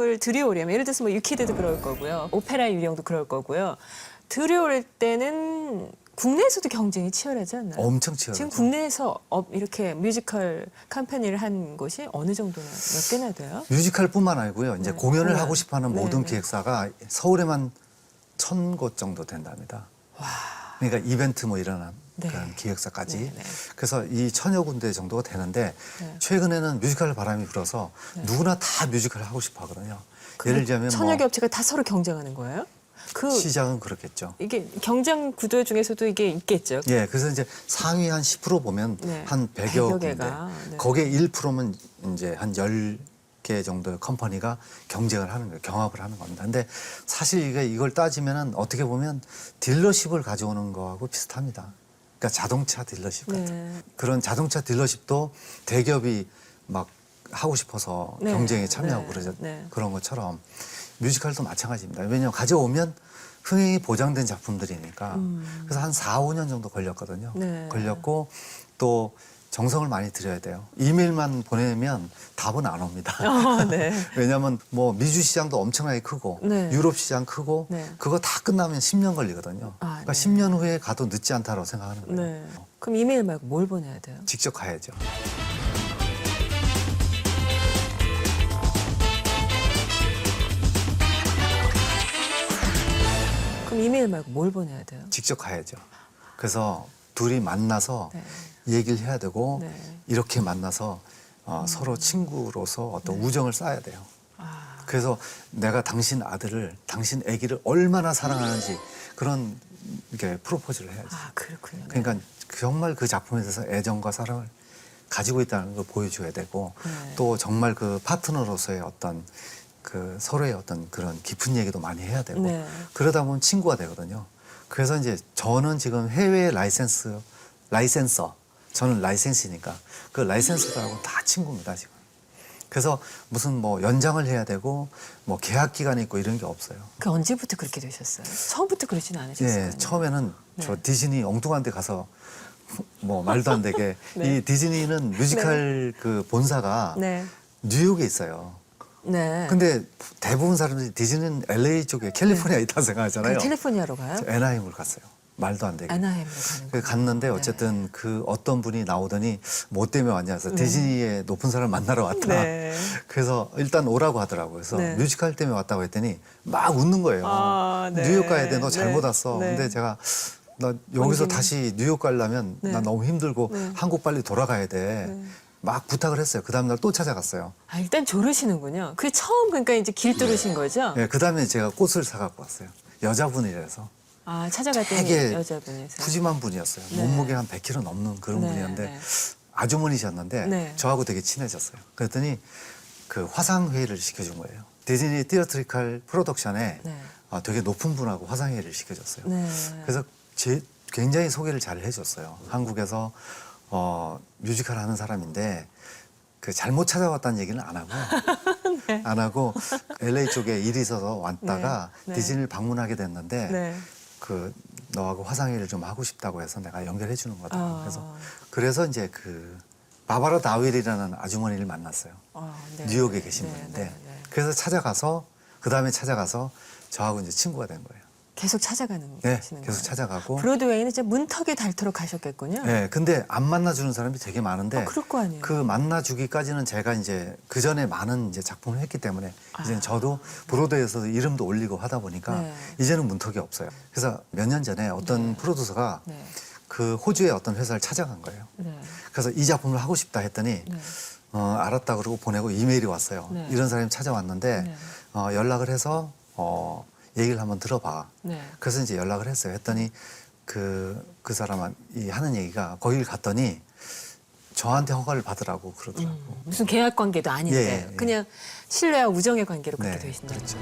작품을 들여오려면 예를 들어서 뭐 유키드도 그럴 거고요. 오페라 유령도 그럴 거고요. 들여올 때는 국내에서도 경쟁이 치열하지 않나요? 엄청 치열하죠. 지금 국내에서 이렇게 뮤지컬 컴퍼니를 한 곳이 어느 정도나 몇 개나 돼요? 뮤지컬뿐만 아니고요. 이제 네, 공연을 공연. 하고 싶어하는 네, 모든 네. 기획사가 서울에만 1,000곳 정도 된답니다. 그러니까 이벤트 뭐 이런 네. 그런 기획사까지. 네, 네. 그래서 이 1,000여 군데 정도가 되는데 네. 최근에는 뮤지컬 바람이 불어서 누구나 다 뮤지컬을 하고 싶어 하거든요. 예를 들면 천여 개 뭐 업체가 다 서로 경쟁하는 거예요? 그 시작은 그렇겠죠. 이게 경쟁 구도 중에서도 이게 있겠죠. 예, 그래서 이제 상위 한 10% 보면 네. 한 100여 100여 군데. 개가. 네. 거기에 1%면 이제 한 10개 정도의 컴퍼니가 경쟁을 하는 거예요. 경합을 하는 겁니다. 근데 사실 이걸 따지면은 어떻게 보면 딜러십을 가져오는 거하고 비슷합니다. 그러니까 자동차 딜러십 같은. 네. 그런 자동차 딜러십도 대기업이 막 하고 싶어서 네. 경쟁에 참여하고 네. 그러죠. 네. 그런 것처럼 뮤지컬도 마찬가지입니다. 왜냐하면 가져오면 흥행이 보장된 작품들이니까. 그래서 한 4, 5년 정도 걸렸거든요. 네. 걸렸고 또 정성을 많이 들여야 돼요. 이메일만 보내면 답은 안 옵니다. 네. 왜냐하면 뭐 미주 시장도 엄청나게 크고 네. 유럽 시장 크고 네. 그거 다 끝나면 10년 걸리거든요. 아, 그러니까 네. 10년 후에 가도 늦지 않다고 생각하는 거예요. 네. 그럼 이메일 말고 뭘 보내야 돼요? 직접 가야죠. 그럼 이메일 말고 뭘 보내야 돼요? 직접 가야죠. 그래서 둘이 만나서 네. 얘기를 해야 되고 네. 이렇게 만나서 서로 친구로서 어떤 우정을 쌓아야 돼요. 아, 그래서 내가 당신 아들을, 당신 아기를 얼마나 사랑하는지 그런 이렇게 프로포즈를 해야지. 아 그렇군요. 그러니까 정말 그 작품에 대해서 애정과 사랑을 가지고 있다는 걸 보여줘야 되고 네. 또 정말 그 파트너로서의 어떤 그 서로의 어떤 그런 깊은 얘기도 많이 해야 되고 네. 그러다 보면 친구가 되거든요. 그래서 이제 저는 지금 해외 라이센서, 저는 라이센스니까 그 라이센서들하고 다 친구입니다, 지금. 그래서 무슨 뭐 연장을 해야 되고 뭐 계약 기간이 있고 이런 게 없어요. 그 언제부터 그렇게 되셨어요? 처음부터 그러지는 않으셨어요? 예, 처음에는 네. 저 디즈니 엉뚱한 데 가서 뭐 말도 안 되게 네. 이 디즈니는 뮤지컬 그 본사가 네. 뉴욕에 있어요. 네. 근데 대부분 사람들이 디즈니는 LA 쪽에 캘리포니아에 있다 생각하잖아요. 그 캘리포니아로 가요? 저 애나임을 갔어요. 말도 안 되게. 애나하임으로 가는 그 거예요? 갔는데 네. 어쨌든 그 어떤 분이 나오더니 뭐 때문에 왔냐 해서 디즈니의 높은 사람을 만나러 왔다. 네. 그래서 일단 오라고 하더라고요. 그래서 네. 뮤지컬 때문에 왔다고 했더니 막 웃는 거예요. 아, 네. 뉴욕 가야 돼. 너 잘못 네. 왔어. 네. 근데 제가 나 여기서 언제는? 다시 뉴욕 가려면 네. 나 너무 힘들고 네. 한국 빨리 돌아가야 돼. 네. 막 부탁을 했어요. 그 다음날 또 찾아갔어요. 아, 일단 조르시는군요. 그게 처음 그러니까 이제 길 뚫으신 거죠? 예, 그 다음에 제가 꽃을 사갖고 왔어요. 여자분이라서. 아, 찾아갔더니 되게 여자분이세요? 푸짐한 분이었어요. 네. 몸무게 한 100kg 넘는 그런 네, 분이었는데 네. 아주머니셨는데 네. 저하고 되게 친해졌어요. 그랬더니 그 화상회의를 시켜준 거예요. 디즈니 티어트리컬 프로덕션에 네. 되게 높은 분하고 화상회의를 시켜줬어요. 네. 그래서 굉장히 소개를 잘 해줬어요. 한국에서 뮤지컬 하는 사람인데 그 잘못 찾아왔다는 얘기는 안 하고 네. 안 하고 LA 쪽에 일이 있어서 왔다가 네. 네. 디즈니를 방문하게 됐는데 네. 그 너하고 화상회의를 좀 하고 싶다고 해서 내가 연결해 주는 거다. 아. 그래서 이제 그 바바라 다윌이라는 아주머니를 만났어요. 네. 뉴욕에 계신 네, 분인데 네, 네. 그래서 찾아가서 그 다음에 찾아가서 저하고 이제 친구가 된 거예요. 계속 찾아가는 네, 거예요? 계속 찾아가고. 브로드웨이는 이제 문턱에 닳도록 가셨겠군요. 네, 근데 안 만나주는 사람이 되게 많은데 그럴 거 아니에요. 그 만나주기까지는 제가 이제 그 전에 많은 이제 작품을 했기 때문에 이제는 저도 브로드웨이에서 이름도 올리고 하다 보니까 네. 이제는 문턱이 없어요. 그래서 몇 년 전에 어떤 네. 프로듀서가 네. 그 호주의 어떤 회사를 찾아간 거예요. 네. 그래서 이 작품을 하고 싶다 했더니 네. 알았다 그러고 보내고 이메일이 왔어요. 네. 이런 사람이 찾아왔는데 네. 연락을 해서 얘기를 한번 들어봐. 네. 그래서 이제 연락을 했어요. 했더니 그 사람이 하는 얘기가 거기를 갔더니 저한테 허가를 받으라고 그러더라고. 무슨 계약 관계도 아닌데 예, 예. 그냥 신뢰와 우정의 관계로 그렇게 네, 되신다. 그렇죠.